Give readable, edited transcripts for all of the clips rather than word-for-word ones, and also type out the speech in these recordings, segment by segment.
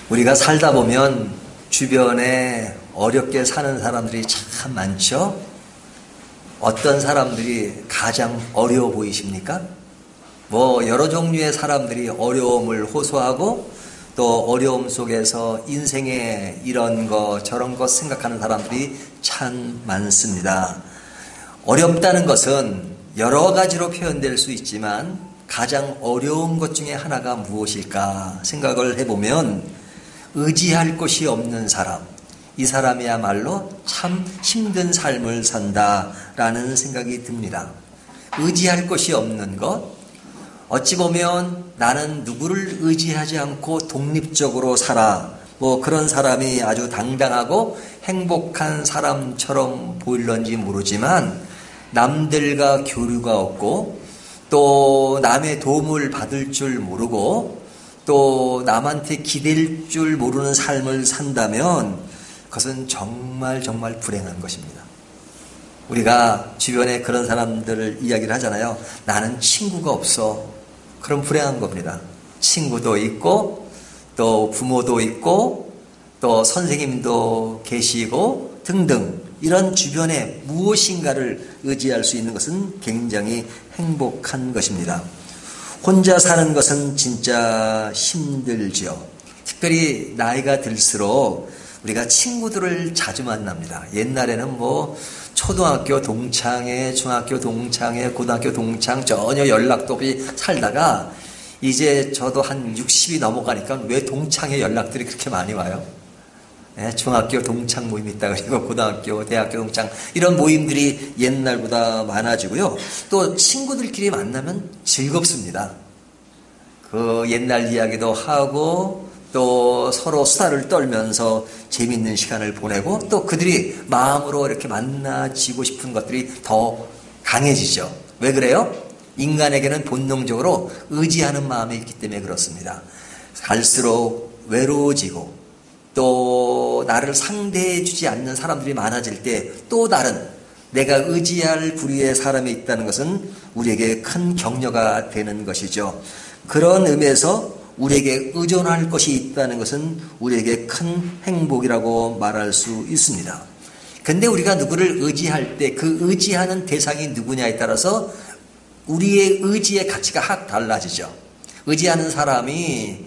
우리가 살다 보면 주변에 어렵게 사는 사람들이 참 많죠? 어떤 사람들이 가장 어려워 보이십니까? 여러 종류의 사람들이 어려움을 호소하고 또 어려움 속에서 인생에 이런 거 저런 것 생각하는 사람들이 참 많습니다. 어렵다는 것은 여러 가지로 표현될 수 있지만 가장 어려운 것 중에 하나가 무엇일까 생각을 해보면 의지할 곳이 없는 사람, 이 사람이야말로 참 힘든 삶을 산다라는 생각이 듭니다. 의지할 곳이 없는 것, 어찌 보면 나는 누구를 의지하지 않고 독립적으로 살아, 그런 사람이 아주 당당하고 행복한 사람처럼 보일런지 모르지만 남들과 교류가 없고 또 남의 도움을 받을 줄 모르고 또 남한테 기댈 줄 모르는 삶을 산다면 그것은 정말 불행한 것입니다. 우리가 주변에 그런 사람들을 이야기를 하잖아요. 나는 친구가 없어. 그럼 불행한 겁니다. 친구도 있고 또 부모도 있고 또 선생님도 계시고 등등 이런 주변에 무엇인가를 의지할 수 있는 것은 굉장히 행복한 것입니다. 혼자 사는 것은 진짜 힘들죠. 특별히 나이가 들수록 우리가 친구들을 자주 만납니다. 옛날에는 초등학교 동창회, 중학교 동창회, 고등학교 동창 전혀 연락도 없이 살다가 이제 저도 한 60이 넘어가니까 왜 동창회 연락들이 그렇게 많이 와요? 네, 중학교 동창 모임 있다 그리고 고등학교, 대학교 동창 이런 모임들이 옛날보다 많아지고요. 또 친구들끼리 만나면 즐겁습니다. 그 옛날 이야기도 하고 또 서로 수다를 떨면서 재밌는 시간을 보내고 또 그들이 마음으로 이렇게 만나지고 싶은 것들이 더 강해지죠. 왜 그래요? 인간에게는 본능적으로 의지하는 마음이 있기 때문에 그렇습니다. 갈수록 외로워지고 또 나를 상대해 주지 않는 사람들이 많아질 때 또 다른 내가 의지할 부류의 사람이 있다는 것은 우리에게 큰 격려가 되는 것이죠. 그런 의미에서 우리에게 의존할 것이 있다는 것은 우리에게 큰 행복이라고 말할 수 있습니다. 근데 우리가 누구를 의지할 때 그 의지하는 대상이 누구냐에 따라서 우리의 의지의 가치가 확 달라지죠. 의지하는 사람이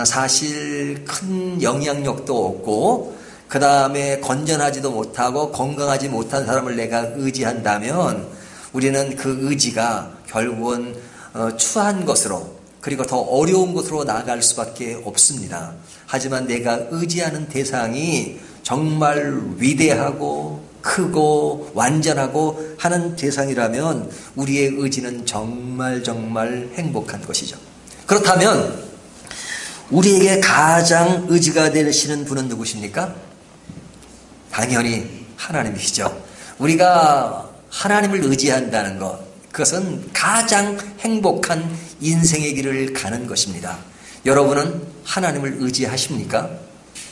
사실 큰 영향력도 없고 그 다음에 건전하지도 못하고 건강하지 못한 사람을 내가 의지한다면 우리는 그 의지가 결국은 추한 것으로 그리고 더 어려운 곳으로 나아갈 수밖에 없습니다. 하지만 내가 의지하는 대상이 정말 위대하고 크고 완전하고 하는 대상이라면 우리의 의지는 정말 행복한 것이죠. 그렇다면 우리에게 가장 의지가 되시는 분은 누구십니까? 당연히 하나님이시죠. 우리가 하나님을 의지한다는 것, 그것은 가장 행복한 인생의 길을 가는 것입니다. 여러분은 하나님을 의지하십니까?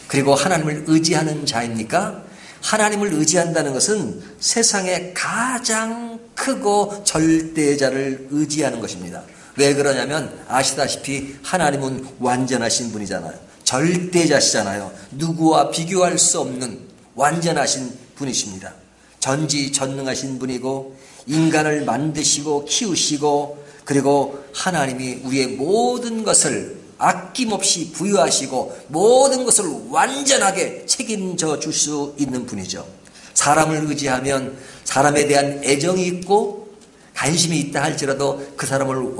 그리고 하나님을 의지하는 자입니까? 하나님을 의지한다는 것은 세상에 가장 크고 절대자를 의지하는 것입니다. 왜 그러냐면 아시다시피 하나님은 완전하신 분이잖아요. 절대자시잖아요. 누구와 비교할 수 없는 완전하신 분이십니다. 전지전능하신 분이고 인간을 만드시고 키우시고 그리고 하나님이 우리의 모든 것을 아낌없이 부여하시고 모든 것을 완전하게 책임져 줄 수 있는 분이죠. 사람을 의지하면 사람에 대한 애정이 있고 관심이 있다 할지라도 그 사람을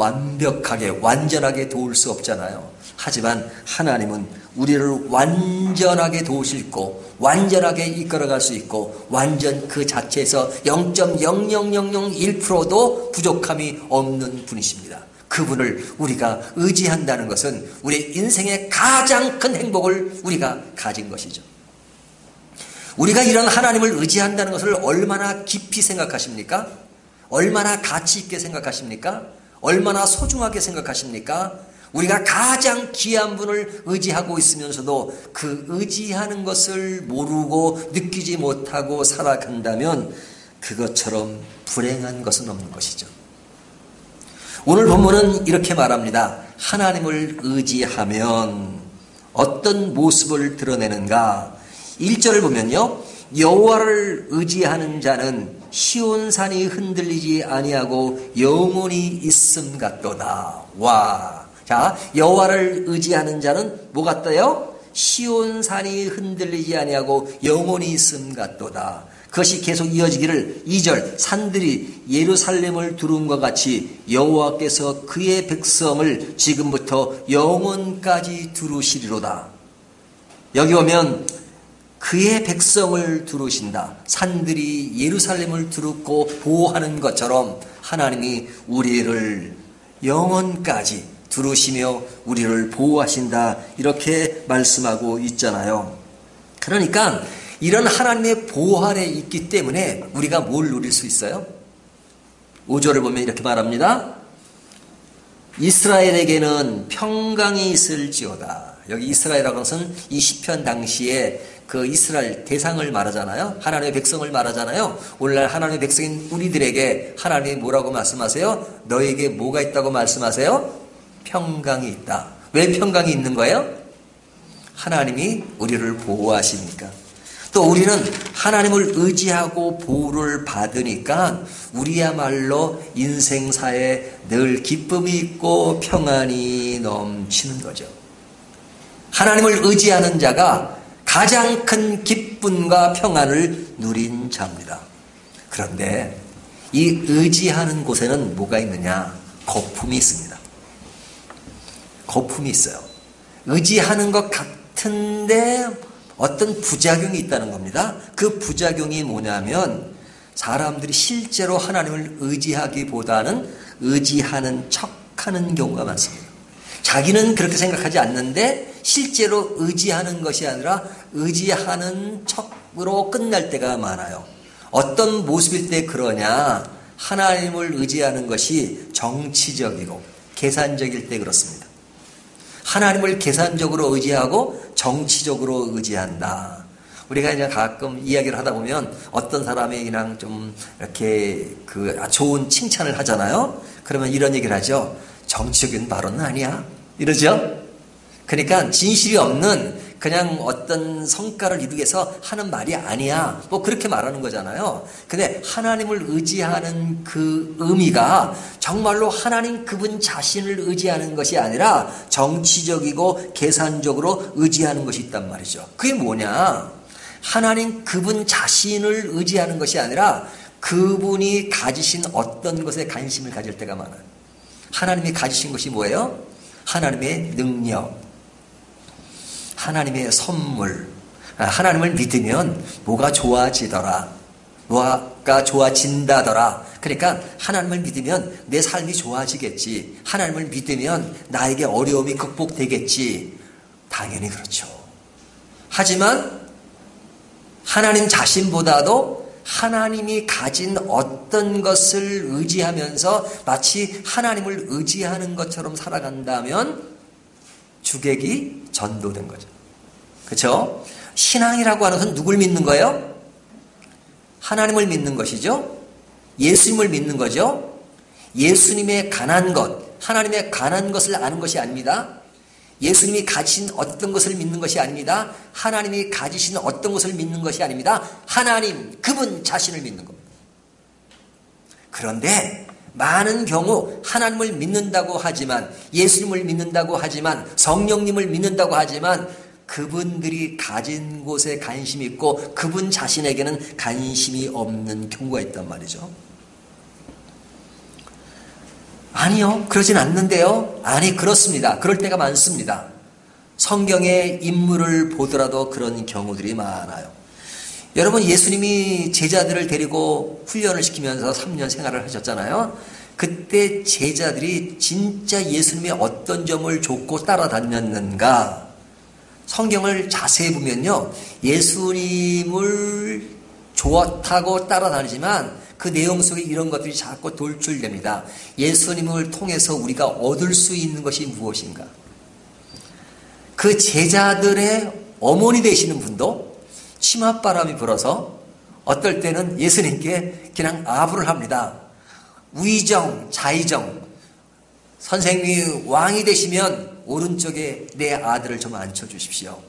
완전하게 도울 수 없잖아요. 하지만 하나님은 우리를 완전하게 도우실 거, 완전하게 이끌어갈 수 있고 완전 그 자체에서 0.00001%도 부족함이 없는 분이십니다. 그분을 우리가 의지한다는 것은 우리 인생의 가장 큰 행복을 우리가 가진 것이죠. 우리가 이런 하나님을 의지한다는 것을 얼마나 깊이 생각하십니까? 얼마나 가치 있게 생각하십니까? 얼마나 소중하게 생각하십니까? 우리가 가장 귀한 분을 의지하고 있으면서도 그 의지하는 것을 모르고 느끼지 못하고 살아간다면 그것처럼 불행한 것은 없는 것이죠. 오늘 본문은 이렇게 말합니다. 하나님을 의지하면 어떤 모습을 드러내는가? 1절을 보면요. 여호와를 의지하는 자는 시온산이 흔들리지 아니하고 영원히 있음 같도다. 와. 자, 여호와를 의지하는 자는 뭐 같다요? 시온산이 흔들리지 아니하고 영원히 있음 같도다. 그것이 계속 이어지기를 2절 산들이 예루살렘을 두른과 같이 여호와께서 그의 백성을 지금부터 영원까지 두르시리로다. 여기 보면 그의 백성을 두르신다. 산들이 예루살렘을 두르고 보호하는 것처럼 하나님이 우리를 영원까지 두르시며 우리를 보호하신다. 이렇게 말씀하고 있잖아요. 그러니까 이런 하나님의 보호 아래 있기 때문에 우리가 뭘 누릴 수 있어요? 5절을 보면 이렇게 말합니다. 이스라엘에게는 평강이 있을지어다. 여기 이스라엘이라는 것은 이 시편 당시에 그 이스라엘 대상을 말하잖아요. 하나님의 백성을 말하잖아요. 오늘날 하나님의 백성인 우리들에게 하나님이 뭐라고 말씀하세요? 너에게 뭐가 있다고 말씀하세요? 평강이 있다. 왜 평강이 있는 거예요? 하나님이 우리를 보호하시니까. 또 우리는 하나님을 의지하고 보호를 받으니까 우리야말로 인생사에 늘 기쁨이 있고 평안이 넘치는 거죠. 하나님을 의지하는 자가 가장 큰 기쁨과 평안을 누린 자입니다. 그런데 이 의지하는 곳에는 뭐가 있느냐? 거품이 있습니다. 거품이 있어요. 의지하는 것 같은데 어떤 부작용이 있다는 겁니다. 그 부작용이 뭐냐면 사람들이 실제로 하나님을 의지하기보다는 의지하는 척하는 경우가 많습니다. 자기는 그렇게 생각하지 않는데 실제로 의지하는 것이 아니라 의지하는 척으로 끝날 때가 많아요. 어떤 모습일 때 그러냐? 하나님을 의지하는 것이 정치적이고 계산적일 때 그렇습니다. 하나님을 계산적으로 의지하고 정치적으로 의지한다. 우리가 이제 가끔 이야기를 하다 보면 어떤 사람이 그냥 좀 이렇게 좋은 칭찬을 하잖아요. 그러면 이런 얘기를 하죠. 정치적인 발언은 아니야. 이러죠. 그러니까 진실이 없는 그냥 어떤 성과를 이루기 위해서 하는 말이 아니야. 뭐 그렇게 말하는 거잖아요. 근데 하나님을 의지하는 그 의미가 정말로 하나님 그분 자신을 의지하는 것이 아니라 정치적이고 계산적으로 의지하는 것이 있단 말이죠. 그게 뭐냐? 하나님 그분 자신을 의지하는 것이 아니라 그분이 가지신 어떤 것에 관심을 가질 때가 많아요. 하나님이 가지신 것이 뭐예요? 하나님의 능력, 하나님의 선물. 하나님을 믿으면 뭐가 좋아지더라. 뭐가 좋아진다더라. 그러니까 하나님을 믿으면 내 삶이 좋아지겠지. 하나님을 믿으면 나에게 어려움이 극복되겠지. 당연히 그렇죠. 하지만 하나님 자신보다도 하나님이 가진 어떤 것을 의지하면서 마치 하나님을 의지하는 것처럼 살아간다면 주객이 전도된 거죠. 그렇죠? 신앙이라고 하는 것은 누굴 믿는 거예요? 하나님을 믿는 것이죠. 예수님을 믿는 거죠. 예수님의 관한 것, 하나님의 관한 것을 아는 것이 아닙니다. 예수님이 가지신 어떤 것을 믿는 것이 아닙니다. 하나님이 가지신 어떤 것을 믿는 것이 아닙니다. 하나님, 그분 자신을 믿는 겁니다. 그런데 많은 경우 하나님을 믿는다고 하지만, 예수님을 믿는다고 하지만, 성령님을 믿는다고 하지만 그분들이 가진 곳에 관심이 있고 그분 자신에게는 관심이 없는 경우가 있단 말이죠. 아니요, 그러진 않는데요. 아니, 그렇습니다. 그럴 때가 많습니다. 성경의 인물을 보더라도 그런 경우들이 많아요. 여러분, 예수님이 제자들을 데리고 훈련을 시키면서 3년 생활을 하셨잖아요. 그때 제자들이 진짜 예수님의 어떤 점을 좇고 따라다녔는가? 성경을 자세히 보면요, 예수님을 좋다고 따라다니지만 그 내용 속에 이런 것들이 자꾸 돌출됩니다. 예수님을 통해서 우리가 얻을 수 있는 것이 무엇인가? 그 제자들의 어머니 되시는 분도 치맛바람이 불어서 어떨 때는 예수님께 그냥 아부를 합니다. 위정, 자의정, 선생님이 왕이 되시면 오른쪽에 내 아들을 좀 앉혀주십시오.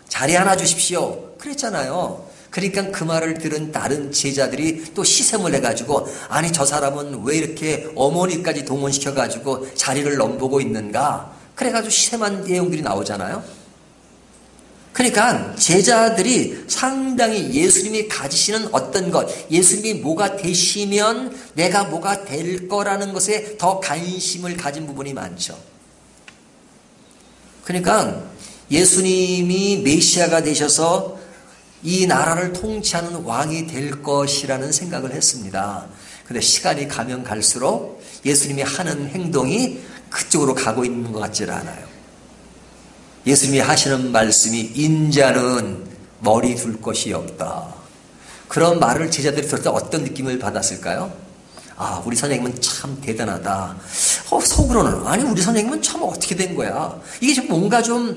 자리 하나 주십시오. 그랬잖아요. 그러니까 그 말을 들은 다른 제자들이 또 시샘을 해가지고 아니 저 사람은 왜 이렇게 어머니까지 동원시켜가지고 자리를 넘보고 있는가? 그래가지고 시샘한 내용들이 나오잖아요. 그러니까 제자들이 상당히 예수님이 가지시는 어떤 것, 예수님이 뭐가 되시면 내가 뭐가 될 거라는 것에 더 관심을 가진 부분이 많죠. 그러니까 예수님이 메시아가 되셔서 이 나라를 통치하는 왕이 될 것이라는 생각을 했습니다. 그런데 시간이 가면 갈수록 예수님이 하는 행동이 그쪽으로 가고 있는 것 같지 않아요. 예수님이 하시는 말씀이 인자는 머리 둘 것이 없다. 그런 말을 제자들이 들을 때 어떤 느낌을 받았을까요? 아, 우리 선생님은 참 대단하다. 속으로는 아니 우리 선생님은 참 어떻게 된 거야. 이게 좀 뭔가 좀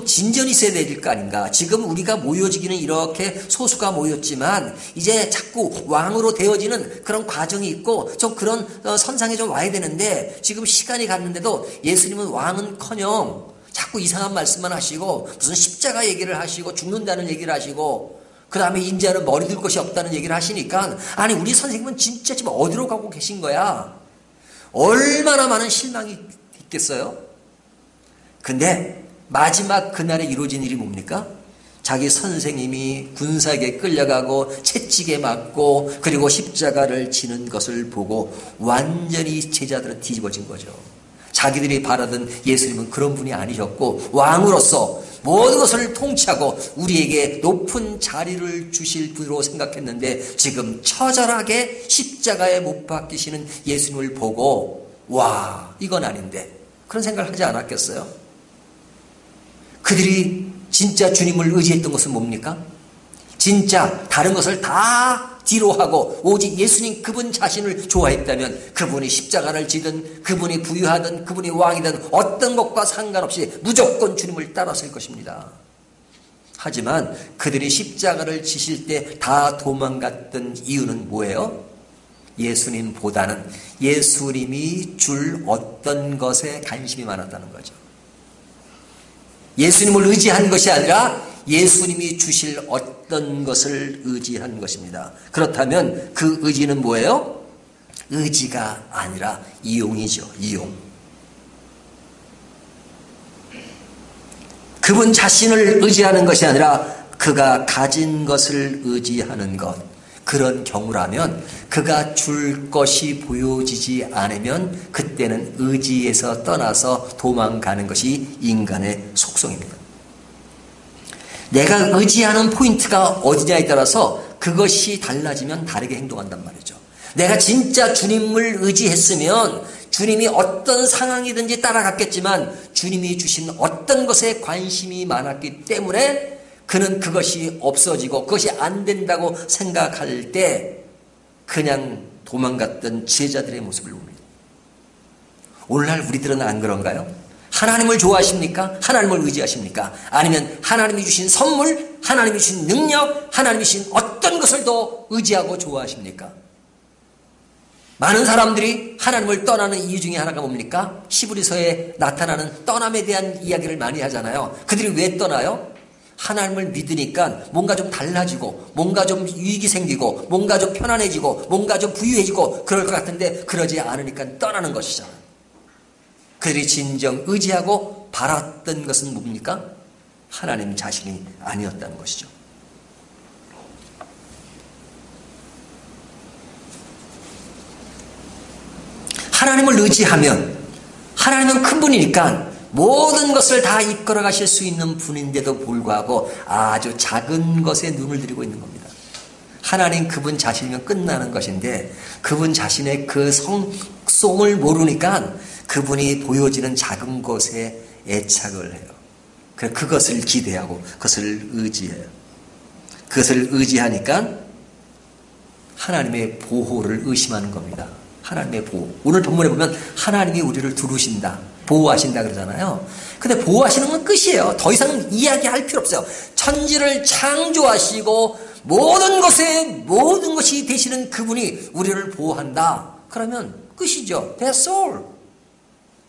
진전이 있어야 될 거 아닌가. 지금 우리가 모여지기는 이렇게 소수가 모였지만 이제 자꾸 왕으로 되어지는 그런 과정이 있고 좀 그런 선상에 좀 와야 되는데 지금 시간이 갔는데도 예수님은 왕은커녕 자꾸 이상한 말씀만 하시고 무슨 십자가 얘기를 하시고 죽는다는 얘기를 하시고 그 다음에 인자는 머리 들 것이 없다는 얘기를 하시니까 아니 우리 선생님은 진짜 지금 어디로 가고 계신 거야? 얼마나 많은 실망이 있겠어요? 근데 마지막 그날에 이루어진 일이 뭡니까? 자기 선생님이 군사에게 끌려가고 채찍에 맞고 그리고 십자가를 지는 것을 보고 완전히 제자들은 뒤집어진 거죠. 자기들이 바라던 예수님은 그런 분이 아니셨고 왕으로서 모든 것을 통치하고 우리에게 높은 자리를 주실 분으로 생각했는데 지금 처절하게 십자가에 못 박히시는 예수님을 보고 와 이건 아닌데 그런 생각을 하지 않았겠어요? 그들이 진짜 주님을 의지했던 것은 뭡니까? 진짜 다른 것을 다 뒤로 하고 오직 예수님 그분 자신을 좋아했다면 그분이 십자가를 지든 그분이 부유하든 그분이 왕이든 어떤 것과 상관없이 무조건 주님을 따랐을 것입니다. 하지만 그들이 십자가를 지실 때 다 도망갔던 이유는 뭐예요? 예수님보다는 예수님이 줄 어떤 것에 관심이 많았다는 거죠. 예수님을 의지한 것이 아니라 예수님이 주실 어떤 것을 의지한 것입니다. 그렇다면 그 의지는 뭐예요? 의지가 아니라 이용이죠. 이용. 그분 자신을 의지하는 것이 아니라 그가 가진 것을 의지하는 것. 그런 경우라면 그가 줄 것이 보여지지 않으면 그때는 의지에서 떠나서 도망가는 것이 인간의 속성입니다. 내가 의지하는 포인트가 어디냐에 따라서 그것이 달라지면 다르게 행동한단 말이죠. 내가 진짜 주님을 의지했으면 주님이 어떤 상황이든지 따라갔겠지만 주님이 주신 어떤 것에 관심이 많았기 때문에 그는 그것이 없어지고 그것이 안 된다고 생각할 때 그냥 도망갔던 제자들의 모습을 봅니다. 오늘날 우리들은 안 그런가요? 하나님을 좋아하십니까? 하나님을 의지하십니까? 아니면 하나님이 주신 선물, 하나님이 주신 능력, 하나님이 주신 어떤 것을 더 의지하고 좋아하십니까? 많은 사람들이 하나님을 떠나는 이유 중에 하나가 뭡니까? 히브리서에 나타나는 떠남에 대한 이야기를 많이 하잖아요. 그들이 왜 떠나요? 하나님을 믿으니까 뭔가 좀 달라지고 뭔가 좀 유익이 생기고 뭔가 좀 편안해지고 뭔가 좀 부유해지고 그럴 것 같은데 그러지 않으니까 떠나는 것이잖아요. 그들이 진정 의지하고 바랐던 것은 뭡니까? 하나님 자신이 아니었다는 것이죠. 하나님을 의지하면 하나님은 큰 분이니까 모든 것을 다 이끌어 가실 수 있는 분인데도 불구하고 아주 작은 것에 눈을 들이고 있는 겁니다. 하나님 그분 자신이면 끝나는 것인데 그분 자신의 그 성성을 모르니까 그분이 보여지는 작은 것에 애착을 해요. 그것을 기대하고 그것을 의지해요. 그것을 의지하니까 하나님의 보호를 의심하는 겁니다. 하나님의 보호. 오늘 본문에 보면 하나님이 우리를 두르신다, 보호하신다 그러잖아요. 근데 보호하시는 건 끝이에요. 더 이상 이야기할 필요 없어요. 천지를 창조하시고 모든 것이 되시는 그분이 우리를 보호한다. 그러면 끝이죠. That's all.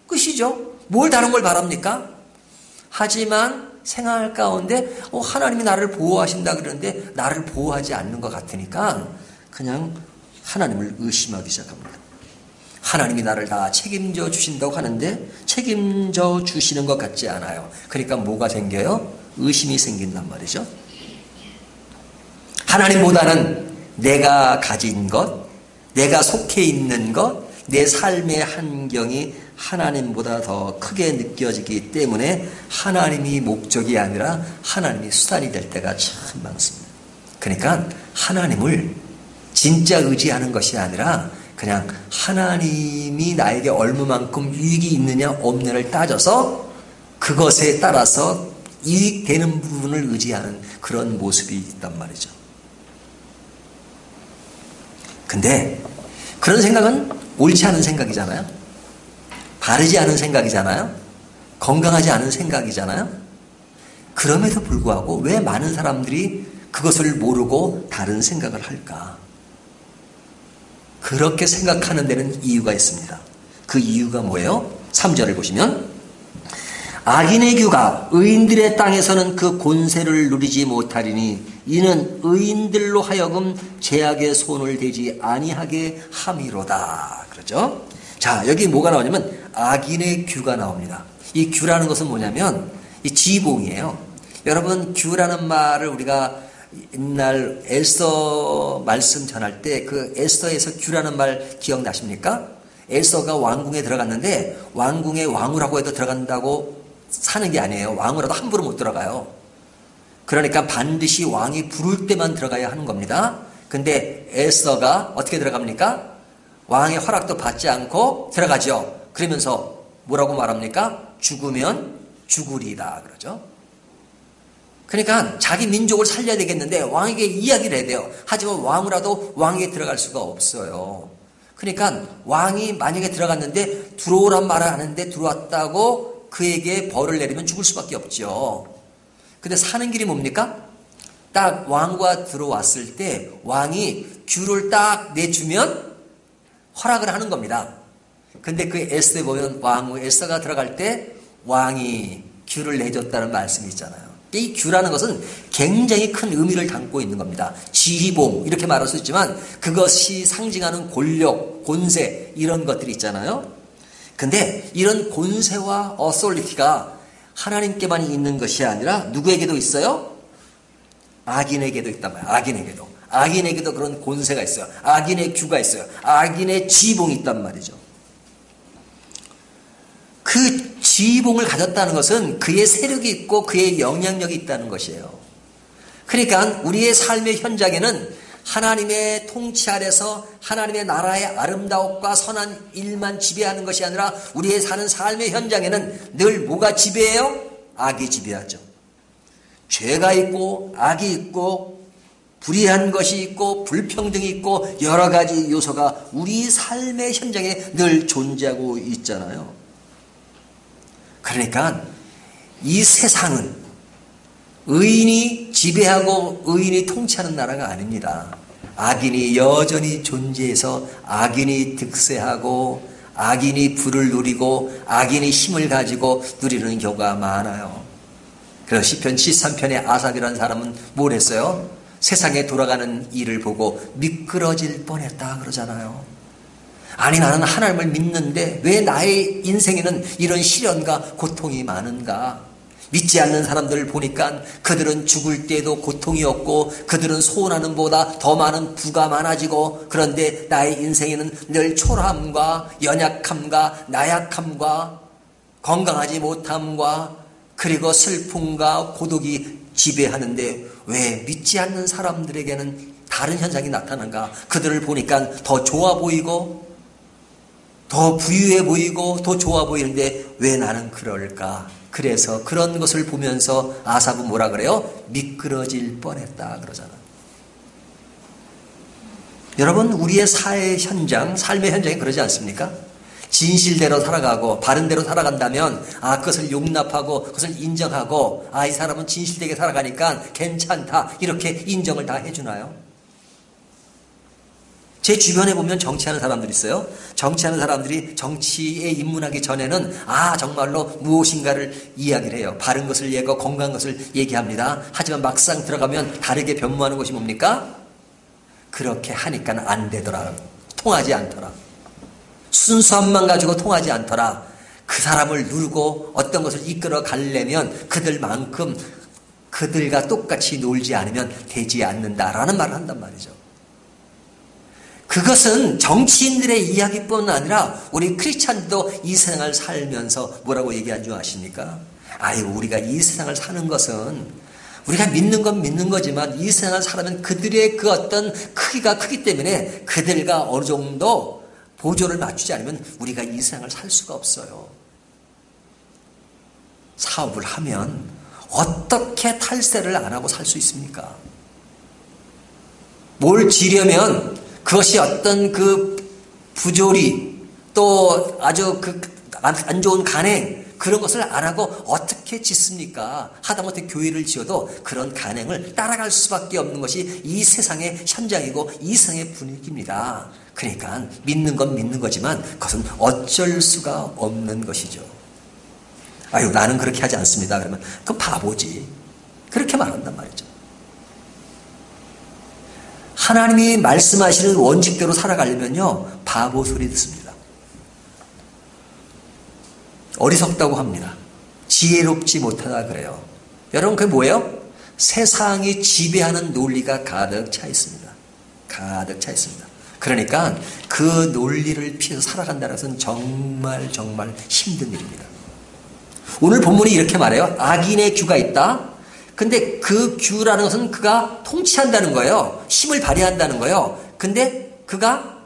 끝이죠. 뭘 다른 걸 바랍니까? 하지만 생활 가운데 하나님이 나를 보호하신다 그러는데 나를 보호하지 않는 것 같으니까 그냥 하나님을 의심하기 시작합니다. 하나님이 나를 다 책임져 주신다고 하는데 책임져 주시는 것 같지 않아요. 그러니까 뭐가 생겨요? 의심이 생긴단 말이죠. 하나님보다는 내가 가진 것, 내가 속해 있는 것, 내 삶의 환경이 하나님보다 더 크게 느껴지기 때문에 하나님이 목적이 아니라 하나님이 수단이 될 때가 참 많습니다. 그러니까 하나님을 진짜 의지하는 것이 아니라 그냥 하나님이 나에게 얼마만큼 유익이 있느냐 없느냐를 따져서 그것에 따라서 이익되는 부분을 의지하는 그런 모습이 있단 말이죠. 근데 그런 생각은 옳지 않은 생각이잖아요. 바르지 않은 생각이잖아요. 건강하지 않은 생각이잖아요. 그럼에도 불구하고 왜 많은 사람들이 그것을 모르고 다른 생각을 할까? 그렇게 생각하는 데는 이유가 있습니다. 그 이유가 뭐예요? 3절을 보시면 악인의 규가 의인들의 땅에서는 그 권세를 누리지 못하리니 이는 의인들로 하여금 죄악의 손을 대지 아니하게 함이로다. 그렇죠? 자, 여기 뭐가 나오냐면 악인의 규가 나옵니다. 이 규라는 것은 뭐냐면 이 지봉이에요. 여러분, 규라는 말을 우리가 옛날 에스더 말씀 전할 때 그 에스더에서 규라는 말 기억나십니까? 에스더가 왕궁에 들어갔는데 왕궁에 왕후라고 해도 들어간다고 사는 게 아니에요. 왕후라도 함부로 못 들어가요. 그러니까 반드시 왕이 부를 때만 들어가야 하는 겁니다. 근데 에스더가 어떻게 들어갑니까? 왕의 허락도 받지 않고 들어가죠. 그러면서 뭐라고 말합니까? 죽으면 죽으리다 그러죠. 그러니까 자기 민족을 살려야 되겠는데 왕에게 이야기를 해야 돼요. 하지만 왕이라도 왕에게 들어갈 수가 없어요. 그러니까 왕이 만약에 들어갔는데 들어오란 말을 하는데 들어왔다고 그에게 벌을 내리면 죽을 수밖에 없죠. 근데 사는 길이 뭡니까? 딱 왕과 들어왔을 때 왕이 규를 딱 내주면 허락을 하는 겁니다. 근데 그 에스더에 보면 왕후 에스더가 들어갈 때 왕이 규를 내줬다는 말씀이 있잖아요. 이 규라는 것은 굉장히 큰 의미를 담고 있는 겁니다. 지휘봉 이렇게 말할 수 있지만 그것이 상징하는 권력, 권세 이런 것들이 있잖아요. 근데 이런 권세와 어소리티가 하나님께만 있는 것이 아니라 누구에게도 있어요? 악인에게도 있단 말이에요. 악인에게도 그런 권세가 있어요. 악인의 규가 있어요. 악인의 지휘봉이 있단 말이죠. 그 지휘봉을 가졌다는 것은 그의 세력이 있고 그의 영향력이 있다는 것이에요. 그러니까 우리의 삶의 현장에는 하나님의 통치 아래서 하나님의 나라의 아름다움과 선한 일만 지배하는 것이 아니라 우리의 사는 삶의 현장에는 늘 뭐가 지배해요? 악이 지배하죠. 죄가 있고 악이 있고 불의한 것이 있고 불평등이 있고 여러 가지 요소가 우리 삶의 현장에 늘 존재하고 있잖아요. 그러니까 이 세상은 의인이 지배하고 의인이 통치하는 나라가 아닙니다. 악인이 여전히 존재해서 악인이 득세하고 악인이 부를 누리고 악인이 힘을 가지고 누리는 경우가 많아요. 그래서 시편 73편의 아삽이라는 사람은 뭘 했어요? 세상에 돌아가는 일을 보고 미끄러질 뻔했다 그러잖아요. 아니 나는 하나님을 믿는데 왜 나의 인생에는 이런 시련과 고통이 많은가? 믿지 않는 사람들을 보니까 그들은 죽을 때도 고통이 없고 그들은 소원하는 보다 더 많은 부가 많아지고 그런데 나의 인생에는 늘 초라함과 연약함과 나약함과 건강하지 못함과 그리고 슬픔과 고독이 지배하는데 왜 믿지 않는 사람들에게는 다른 현상이 나타난가? 그들을 보니까 더 좋아 보이고 더 부유해 보이고 더 좋아 보이는데 왜 나는 그럴까? 그래서 그런 것을 보면서 아삽은 뭐라 그래요? 미끄러질 뻔했다 그러잖아. 여러분, 우리의 사회 현장, 삶의 현장이 그러지 않습니까? 진실대로 살아가고 바른 대로 살아간다면 그것을 용납하고 그것을 인정하고 이 사람은 진실되게 살아가니까 괜찮다 이렇게 인정을 다 해주나요? 제 주변에 보면 정치하는 사람들이 있어요. 정치하는 사람들이 정치에 입문하기 전에는 정말로 무엇인가를 이야기를 해요. 바른 것을 얘기하고 건강한 것을 얘기합니다. 하지만 막상 들어가면 다르게 변모하는 것이 뭡니까? 그렇게 하니까 안 되더라. 통하지 않더라. 순수함만 가지고 통하지 않더라. 그 사람을 누르고 어떤 것을 이끌어 가려면 그들만큼 그들과 똑같이 놀지 않으면 되지 않는다라는 말을 한단 말이죠. 그것은 정치인들의 이야기뿐 아니라 우리 크리스찬도 이 세상을 살면서 뭐라고 얘기한 줄 아십니까? 우리가 이 세상을 사는 것은 우리가 믿는 건 믿는 거지만 이 세상을 살아면 그들의 그 어떤 크기가 크기 때문에 그들과 어느 정도 보조를 맞추지 않으면 우리가 이 세상을 살 수가 없어요. 사업을 하면 어떻게 탈세를 안 하고 살 수 있습니까? 뭘 지려면 그것이 어떤 그 부조리 또 아주 안 좋은 간행 그런 것을 안 하고 어떻게 짓습니까? 하다못해 교회를 지어도 그런 간행을 따라갈 수밖에 없는 것이 이 세상의 현장이고 이 세상의 분위기입니다. 그러니까 믿는 건 믿는 거지만 그것은 어쩔 수가 없는 것이죠. 나는 그렇게 하지 않습니다. 그러면 그건 바보지. 그렇게 말한단 말이죠. 하나님이 말씀하시는 원칙대로 살아가려면요, 바보 소리 듣습니다. 어리석다고 합니다. 지혜롭지 못하다 그래요. 여러분, 그게 뭐예요? 세상이 지배하는 논리가 가득 차 있습니다. 가득 차 있습니다. 그러니까 그 논리를 피해서 살아간다는 것은 정말 힘든 일입니다. 오늘 본문이 이렇게 말해요. 악인의 규가 있다. 근데 그 규라는 것은 그가 통치한다는 거예요. 힘을 발휘한다는 거예요. 근데 그가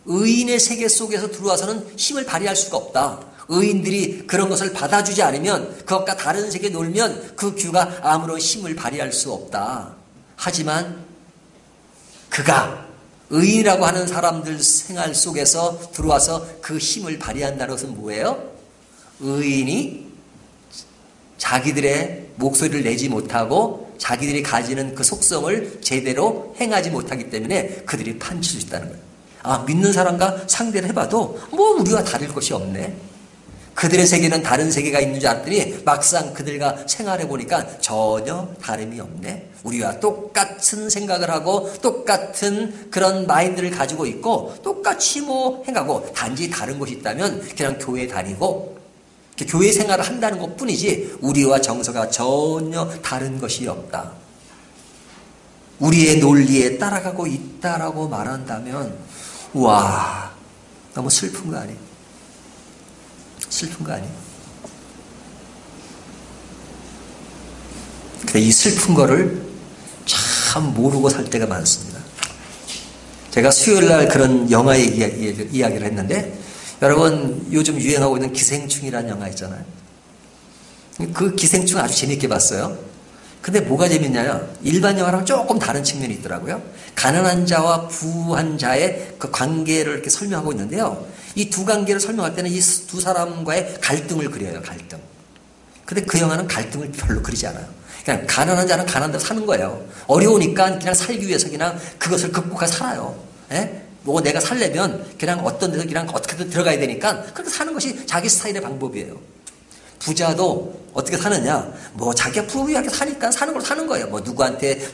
의인의 세계 속에서 들어와서는 힘을 발휘할 수가 없다. 의인들이 그런 것을 받아주지 않으면 그것과 다른 세계에 놀면 그 규가 아무런 힘을 발휘할 수 없다. 하지만 그가 의인이라고 하는 사람들 생활 속에서 들어와서 그 힘을 발휘한다는 것은 뭐예요? 의인이 자기들의 목소리를 내지 못하고 자기들이 가지는 그 속성을 제대로 행하지 못하기 때문에 그들이 판칠 수 있다는 거예요. 믿는 사람과 상대를 해봐도 우리와 다를 것이 없네. 그들의 세계는 다른 세계가 있는 줄 알았더니 막상 그들과 생활해 보니까 전혀 다름이 없네. 우리와 똑같은 생각을 하고 똑같은 그런 마인드를 가지고 있고 똑같이 행하고 단지 다른 것이 있다면 그냥 교회 다니고 교회 생활을 한다는 것 뿐이지 우리와 정서가 전혀 다른 것이 없다. 우리의 논리에 따라가고 있다라고 말한다면 너무 슬픈 거 아니에요? 슬픈 거 아니에요? 근데 이 슬픈 거를 참 모르고 살 때가 많습니다. 제가 수요일 날 그런 영화의 이야기를 했는데 여러분, 요즘 유행하고 있는 기생충이라는 영화 있잖아요. 그 기생충 아주 재밌게 봤어요. 근데 뭐가 재밌냐면 일반 영화랑 조금 다른 측면이 있더라고요. 가난한 자와 부한 자의 그 관계를 이렇게 설명하고 있는데요. 이 두 관계를 설명할 때는 이 두 사람과의 갈등을 그려요. 갈등. 근데 그 영화는 갈등을 별로 그리지 않아요. 그냥 가난한 자는 가난한 대로 사는 거예요. 어려우니까 그냥 살기 위해서 그냥 그것을 극복하고 살아요. 내가 살려면 그냥 어떤 데서 그냥 어떻게든 들어가야 되니까 그렇게 사는 것이 자기 스타일의 방법이에요. 부자도 어떻게 사느냐? 자기가 부유하게 사니까 사는 걸 사는 거예요. 누구한테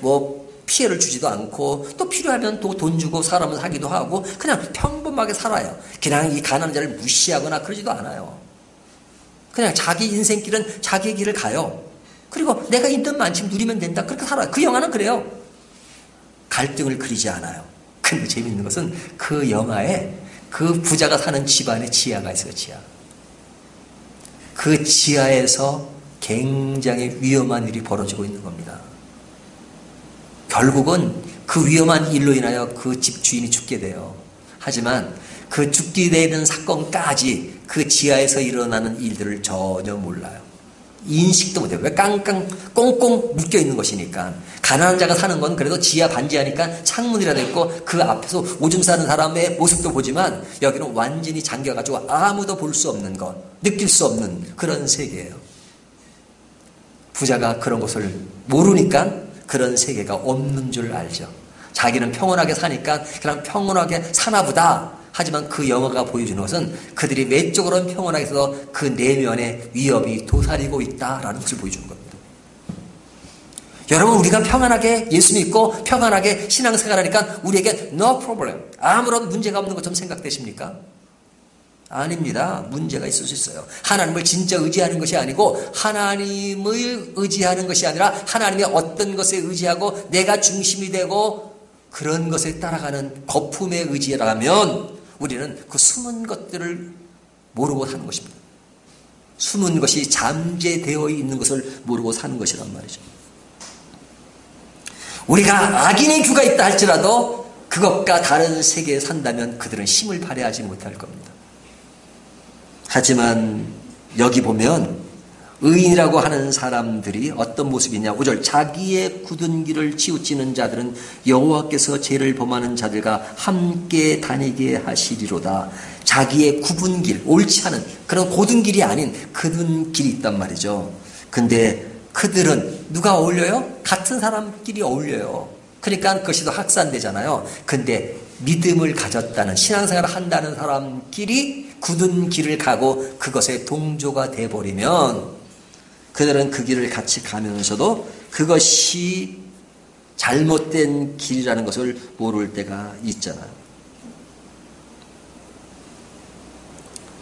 피해를 주지도 않고 또 필요하면 또 돈 주고 사람을 사기도 하고 그냥 평범하게 살아요. 그냥 이 가난한 자를 무시하거나 그러지도 않아요. 그냥 자기 인생길은 자기의 길을 가요. 그리고 내가 있는 만큼 누리면 된다. 그렇게 살아요. 그 영화는 그래요. 갈등을 그리지 않아요. 근데 재밌는 것은 그 영화에 그 부자가 사는 집안에 지하가 있어요. 지하. 그 지하에서 굉장히 위험한 일이 벌어지고 있는 겁니다. 결국은 그 위험한 일로 인하여 그 집 주인이 죽게 돼요. 하지만 그 죽게 되는 사건까지 그 지하에서 일어나는 일들을 전혀 몰라요. 인식도 못해요. 왜 깡깡 꽁꽁 묶여 있는 것이니까. 가난한 자가 사는 건 그래도 지하 반지하니까 창문이라도 있고 그 앞에서 오줌 싸는 사람의 모습도 보지만 여기는 완전히 잠겨가지고 아무도 볼 수 없는 것, 느낄 수 없는 그런 세계예요. 부자가 그런 것을 모르니까 그런 세계가 없는 줄 알죠. 자기는 평온하게 사니까 그냥 평온하게 사나보다. 하지만 그 영화가 보여주는 것은 그들이 외적으로는 평온하게 해서 그 내면의 위협이 도사리고 있다라는 것을 보여주는 겁니다. 여러분, 우리가 평안하게 예수 믿고 평안하게 신앙생활하니까 우리에게 no problem, 아무런 문제가 없는 것처럼 생각되십니까? 아닙니다. 문제가 있을 수 있어요. 하나님을 진짜 의지하는 것이 아니고 하나님을 의지하는 것이 아니라 하나님의 어떤 것에 의지하고 내가 중심이 되고 그런 것에 따라가는 거품에 의지라면 우리는 그 숨은 것들을 모르고 사는 것입니다. 숨은 것이 잠재되어 있는 것을 모르고 사는 것이란 말이죠. 우리가 악인의 규가 있다 할지라도 그것과 다른 세계에 산다면 그들은 힘을 발휘하지 못할 겁니다. 하지만 여기 보면 의인이라고 하는 사람들이 어떤 모습이냐. 5절 자기의 굳은 길을 치우치는 자들은 여호와께서 죄를 범하는 자들과 함께 다니게 하시리로다. 자기의 굽은 길, 옳지 않은 그런 고든 길이 아닌 굳은 길이 있단 말이죠. 근데 그들은 누가 어울려요? 같은 사람끼리 어울려요. 그러니까 그것이 더 확산되잖아요. 근데 믿음을 가졌다는 신앙생활을 한다는 사람끼리 굳은 길을 가고 그것에 동조가 돼버리면 그들은 그 길을 같이 가면서도 그것이 잘못된 길이라는 것을 모를 때가 있잖아요.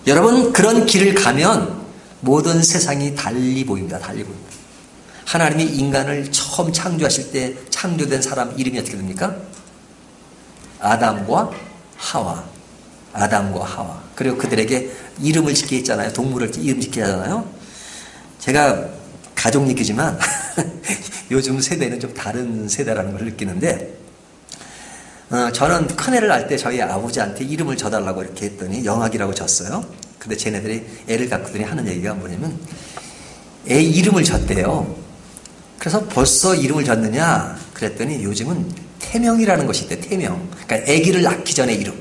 여러분, 그런 길을 가면 모든 세상이 달리 보입니다. 달리 보입니다. 하나님이 인간을 처음 창조하실 때 창조된 사람 이름이 어떻게 됩니까? 아담과 하와. 아담과 하와. 그리고 그들에게 이름을 짓게 했잖아요. 동물을 이름 짓게 하잖아요. 제가 가족 얘기지만 요즘 세대는 좀 다른 세대라는 걸 느끼는데 저는 큰애를 낳을 때 저희 아버지한테 이름을 져달라고 이렇게 했더니 영학이라고 졌어요. 근데 쟤네들이 애를 갖고더니 하는 얘기가 뭐냐면 애 이름을 졌대요. 그래서 벌써 이름을 졌느냐 그랬더니 요즘은 태명이라는 것이 있대. 태명. 그러니까 아기를 낳기 전에 이름.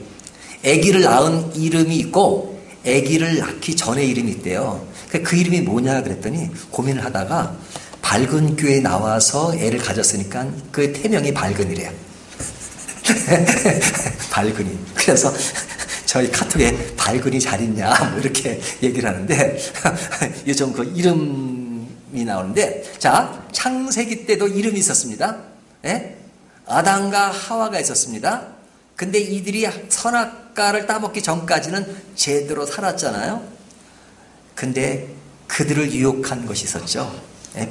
아기를 낳은 이름이 있고 아기를 낳기 전에 이름이 있대요. 그 이름이 뭐냐 그랬더니 고민을 하다가 밝은 교회에 나와서 애를 가졌으니까 그 태명이 밝은이래요. 밝은이. 그래서 저희 카톡에 밝은이 잘 있냐 뭐 이렇게 얘기를 하는데 요즘 그 이름이 나오는데 자 창세기 때도 이름이 있었습니다. 예? 아담과 하와가 있었습니다. 근데 이들이 선악과를 따먹기 전까지는 제대로 살았잖아요. 근데 그들을 유혹한 것이 있었죠.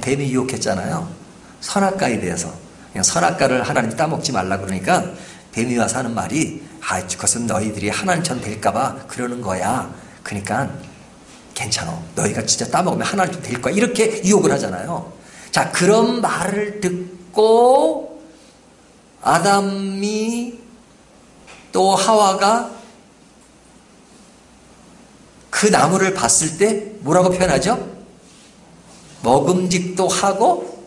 뱀이 유혹했잖아요. 선악과에 대해서. 그냥 선악과를 하나님이 따먹지 말라 그러니까 뱀이 와서 하는 말이 그것은 너희들이 하나님처럼 될까봐 그러는 거야. 그러니까 괜찮아. 너희가 진짜 따먹으면 하나님처럼 될 거야. 이렇게 유혹을 하잖아요. 자, 그런 말을 듣고 아담이 또 하와가 그 나무를 봤을 때 뭐라고 표현하죠? 먹음직도 하고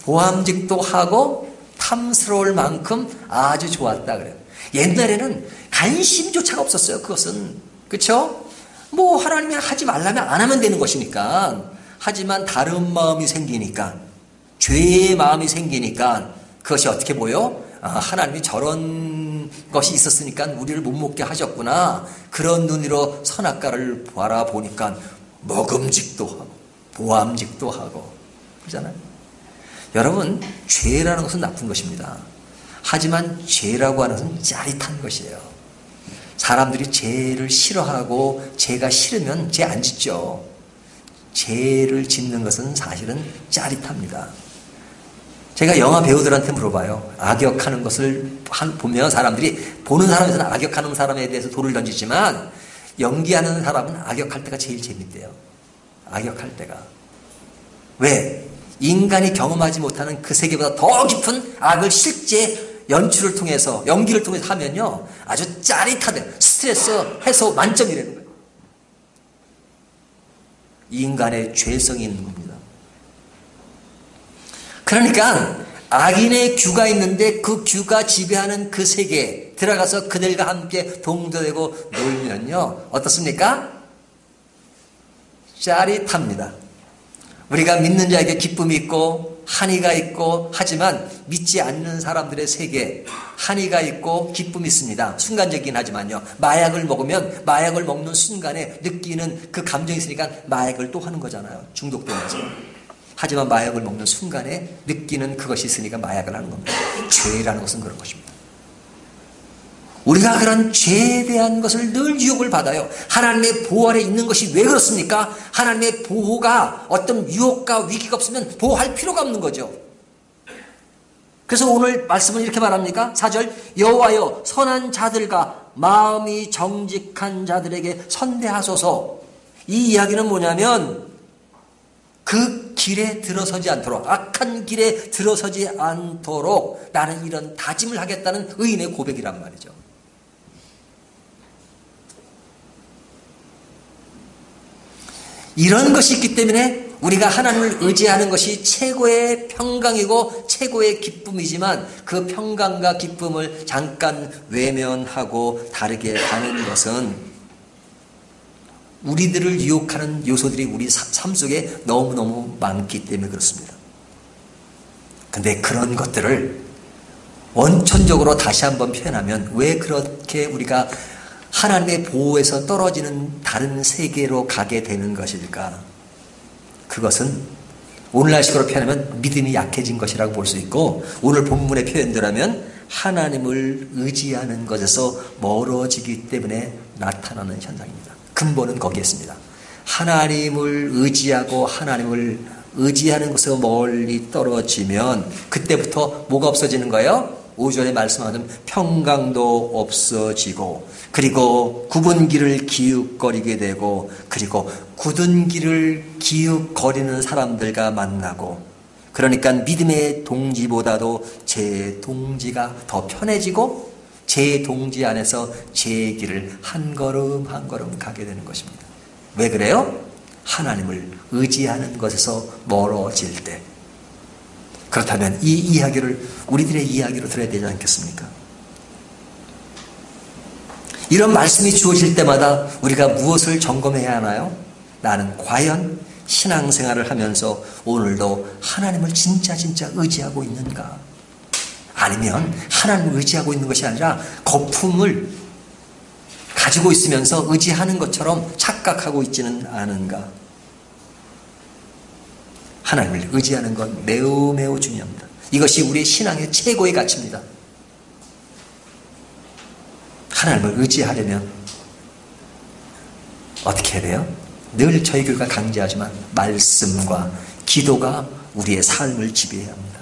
보암직도 하고 탐스러울 만큼 아주 좋았다 그래요. 옛날에는 관심조차가 없었어요. 그것은. 그렇죠? 뭐 하나님이 하지 말라면 안 하면 되는 것이니까. 하지만 다른 마음이 생기니까 죄의 마음이 생기니까 그것이 어떻게 보여? 하나님이 저런 것이 있었으니까 우리를 못 먹게 하셨구나. 그런 눈으로 선악과를 바라보니까 먹음직도 하고 보암직도 하고 그러잖아요. 여러분, 죄라는 것은 나쁜 것입니다. 하지만 죄라고 하는 것은 짜릿한 것이에요. 사람들이 죄를 싫어하고 죄가 싫으면 죄 안 짓죠. 죄를 짓는 것은 사실은 짜릿합니다. 제가 영화 배우들한테 물어봐요. 악역하는 것을 보면 사람들이 보는 사람에서는 악역하는 사람에 대해서 돌을 던지지만 연기하는 사람은 악역할 때가 제일 재밌대요. 악역할 때가. 왜? 인간이 경험하지 못하는 그 세계보다 더 깊은 악을 실제 연출을 통해서 연기를 통해서 하면요 아주 짜릿하대. 스트레스 해소 만점이라는 거예요. 인간의 죄성이 있는 겁니다. 그러니까 악인의 규가 있는데 그 규가 지배하는 그 세계에 들어가서 그들과 함께 동조되고 놀면요, 어떻습니까? 짜릿합니다. 우리가 믿는 자에게 기쁨이 있고 한의가 있고 하지만 믿지 않는 사람들의 세계에 한의가 있고 기쁨이 있습니다. 순간적이긴 하지만요. 마약을 먹으면 마약을 먹는 순간에 느끼는 그 감정이 있으니까 마약을 또 하는 거잖아요. 중독되면서. 하지만 마약을 먹는 순간에 느끼는 그것이 있으니까 마약을 하는 겁니다. 죄라는 것은 그런 것입니다. 우리가 그런 죄에 대한 것을 늘 유혹을 받아요. 하나님의 보호 아래 있는 것이 왜 그렇습니까? 하나님의 보호가 어떤 유혹과 위기가 없으면 보호할 필요가 없는 거죠. 그래서 오늘 말씀은 이렇게 말합니까? 4절, 여호와여 선한 자들과 마음이 정직한 자들에게 선대하소서. 이 이야기는 뭐냐면 그 길에 들어서지 않도록, 악한 길에 들어서지 않도록 나는 이런 다짐을 하겠다는 의인의 고백이란 말이죠. 이런 것이 있기 때문에 우리가 하나님을 의지하는 것이 최고의 평강이고 최고의 기쁨이지만 그 평강과 기쁨을 잠깐 외면하고 다르게 하는 것은 우리들을 유혹하는 요소들이 우리 삶 속에 너무너무 많기 때문에 그렇습니다. 근데 그런 것들을 원천적으로 다시 한번 표현하면 왜 그렇게 우리가 하나님의 보호에서 떨어지는 다른 세계로 가게 되는 것일까? 그것은 오늘날식으로 표현하면 믿음이 약해진 것이라고 볼 수 있고, 오늘 본문의 표현대로라면 하나님을 의지하는 것에서 멀어지기 때문에 나타나는 현상입니다. 근본은 거기에 있습니다. 하나님을 의지하고 하나님을 의지하는 것에서 멀리 떨어지면 그때부터 뭐가 없어지는 거예요? 5절에 말씀하는 평강도 없어지고, 그리고 굽은 길을 기웃거리게 되고, 그리고 굳은 길을 기웃거리는 사람들과 만나고, 그러니까 믿음의 동지보다도 제 동지가 더 편해지고 제 동지 안에서 제 길을 한 걸음 한 걸음 가게 되는 것입니다. 왜 그래요? 하나님을 의지하는 것에서 멀어질 때. 그렇다면 이 이야기를 우리들의 이야기로 들어야 되지 않겠습니까? 이런 말씀이 주어질 때마다 우리가 무엇을 점검해야 하나요? 나는 과연 신앙생활을 하면서 오늘도 하나님을 진짜 의지하고 있는가? 아니면 하나님을 의지하고 있는 것이 아니라 거품을 가지고 있으면서 의지하는 것처럼 착각하고 있지는 않은가? 하나님을 의지하는 건 매우 중요합니다. 이것이 우리의 신앙의 최고의 가치입니다. 하나님을 의지하려면 어떻게 해야 돼요? 늘 저희 교회가 강조하지만 말씀과 기도가 우리의 삶을 지배해야 합니다.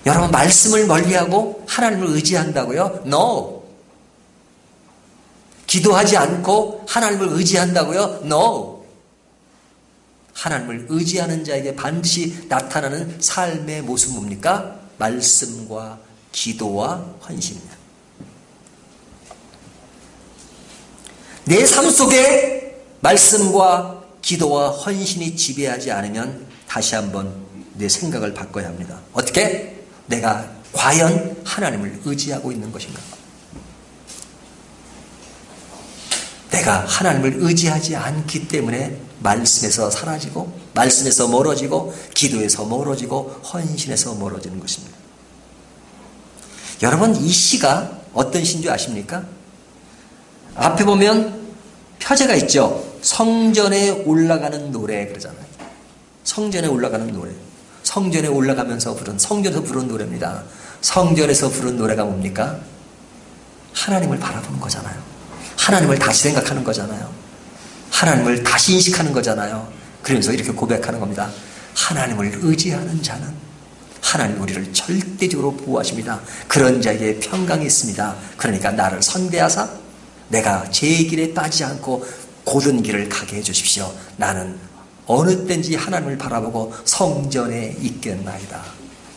여러분, 말씀을 멀리하고 하나님을 의지한다고요? No. 기도하지 않고 하나님을 의지한다고요? No. 하나님을 의지하는 자에게 반드시 나타나는 삶의 모습은 뭡니까? 말씀과 기도와 헌신입니다. 내 삶 속에 말씀과 기도와 헌신이 지배하지 않으면 다시 한번 내 생각을 바꿔야 합니다. 어떻게? 내가 과연 하나님을 의지하고 있는 것인가? 내가 하나님을 의지하지 않기 때문에 말씀에서 사라지고, 말씀에서 멀어지고, 기도에서 멀어지고, 헌신에서 멀어지는 것입니다. 여러분, 이 시가 어떤 시인 줄 아십니까? 앞에 보면 표제가 있죠. 성전에 올라가는 노래 그러잖아요. 성전에 올라가는 노래. 성전에 올라가면서 부른, 성전에서 부른 노래입니다. 성전에서 부른 노래가 뭡니까? 하나님을 바라보는 거잖아요. 하나님을 다시 생각하는 거잖아요. 하나님을 다시 인식하는 거잖아요. 그러면서 이렇게 고백하는 겁니다. 하나님을 의지하는 자는 하나님 우리를 절대적으로 보호하십니다. 그런 자에게 평강이 있습니다. 그러니까 나를 선대하사 내가 제 길에 빠지지 않고 고든 길을 가게 해주십시오. 나는 어느 때인지 하나님을 바라보고 성전에 있겠나이다.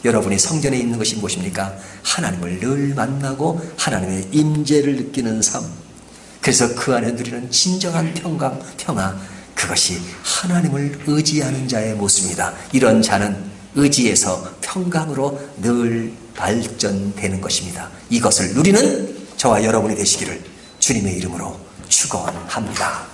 여러분이 성전에 있는 것이 무엇입니까? 하나님을 늘 만나고 하나님의 임재를 느끼는 삶. 그래서 그 안에 누리는 진정한 평강, 평화, 그것이 하나님을 의지하는 자의 모습입니다. 이런 자는 의지에서 평강으로 늘 발전되는 것입니다. 이것을 누리는 저와 여러분이 되시기를 주님의 이름으로 축원합니다.